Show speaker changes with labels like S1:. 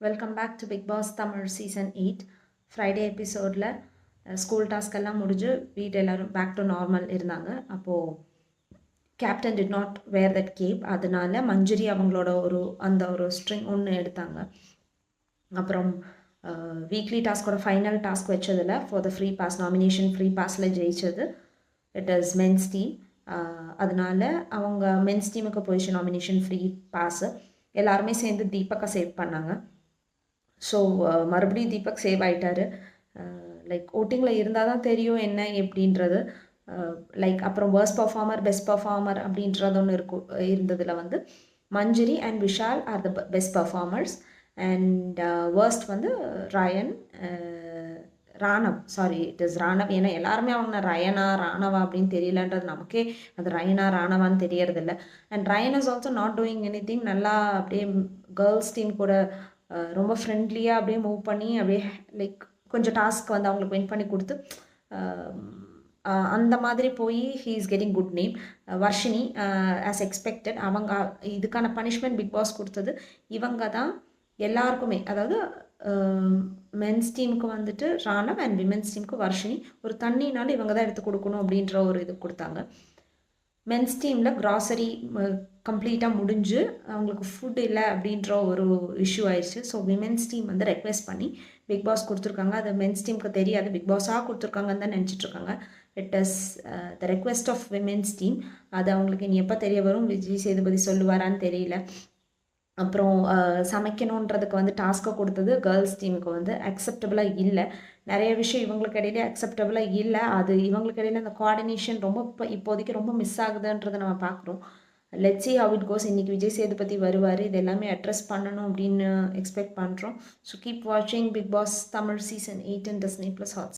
S1: Welcome back to Bigg Boss Tamil season 8 Friday எபிசோடில் school task எல்லாம் முடிஞ்சு வீட்டு எல்லோரும் பேக் டு நார்மல் இருந்தாங்க. அப்போது captain did not wear that cap, அதனால மஞ்சுரி அவங்களோட அந்த ஒரு ஸ்ட்ரிங் ஒன்று எடுத்தாங்க. அப்புறம் வீக்லி டாஸ்கோட ஃபைனல் டாஸ்க் வச்சதில் for the free pass nomination free பாஸில் ஜெயிச்சது இட் இஸ் மென்ஸ் டீம். அதனால அவங்க மென்ஸ் டீமுக்கு போயிடுச்சு நாமினேஷன் ஃப்ரீ பாஸு. எல்லாருமே சேர்ந்து தீபக்கை சேவ் பண்ணாங்க. ஸோ மறுபடியும் தீபக் சேவ் ஆகிட்டார். லைக் ஓட்டிங்கில் இருந்தால் தான் தெரியும் என்ன எப்படின்றது. லைக் அப்புறம் வேர்ஸ்ட் பர்ஃபார்மர் பெஸ்ட் பர்ஃபார்மர் அப்படின்றது ஒன்று இருந்ததில் வந்து Manjari and Vishal are the best performers. And worst வந்து Rayan Raanav, sorry it is Raanav. ஏன்னா எல்லாருமே அவங்க ரயனா ராணவா அப்படின்னு தெரியலன்றது நமக்கே அது ரயனா ராணவான்னு தெரியறதில்ல. And Ryan is also not doing any thing. நல்லா அப்படியே கேர்ள்ஸ் டீம் கூட ரொம்ப ஃப்ரெண்ட்லியாக அப்படியே மூவ் பண்ணி அப்படியே லைக் கொஞ்சம் டாஸ்க் வந்து அவங்களுக்கு வின் பண்ணி கொடுத்து அந்த மாதிரி போய் he is getting good name. Varshini as expected அவங்க இதுக்கான பனிஷ்மெண்ட் பிக் பாஸ் கொடுத்தது இவங்க தான் எல்லாருக்குமே. அதாவது மென்ஸ் டீமுக்கு வந்துட்டு ராணவ் அண்ட் விமென்ஸ் டீமுக்கு வர்ஷினி. ஒரு தண்ணினாலும் இவங்க தான் எடுத்து கொடுக்கணும் அப்படின்ற ஒரு இது கொடுத்தாங்க. மென்ஸ் டீமில் க்ராசரி கம்ப்ளீட்டாக முடிஞ்சு அவங்களுக்கு ஃபுட் இல்லை அப்படின்ற ஒரு இஷ்யூ ஆயிடுச்சு. ஸோ விமென்ஸ் டீம் வந்து ரெக்வெஸ்ட் பண்ணி பிக் பாஸ் கொடுத்துருக்காங்க. அது மென்ஸ் டீமுக்கு தெரியாது, பிக் பாஸாக கொடுத்துருக்காங்கன்னு தான் நினச்சிட்ருக்காங்க. It is the request of women's team. அது அவங்களுக்கு இனி எப்போ தெரிய வரும், விஜய் சேதுபதி சொல்லுவாரான்னு தெரியல. அப்புறம் சமைக்கணுன்றதுக்கு வந்து டாஸ்க்கை கொடுத்தது கேர்ள்ஸ் டீமுக்கு வந்து அக்செப்டபுளாக இல்லை. நிறைய விஷயம் இவங்களுக்கு இடையிலே அக்செப்டபுளாக இல்லை. அது இவங்களுக்கு இடையில அந்த கோஆர்டினேஷன் ரொம்ப இப்போதைக்கு ரொம்ப மிஸ் ஆகுதுன்றதை நம்ம பார்க்குறோம். Let's see how it goes. இன்றைக்கி விஜய் சேதுபதி வருவார், இது எல்லாமே அட்ரஸ் பண்ணணும் அப்படின்னு எக்ஸ்பெக்ட் பண்ணுறோம். ஸோ கீப் வாட்சிங் Bigg Boss Tamil season 8 and Disney+ Hotstar.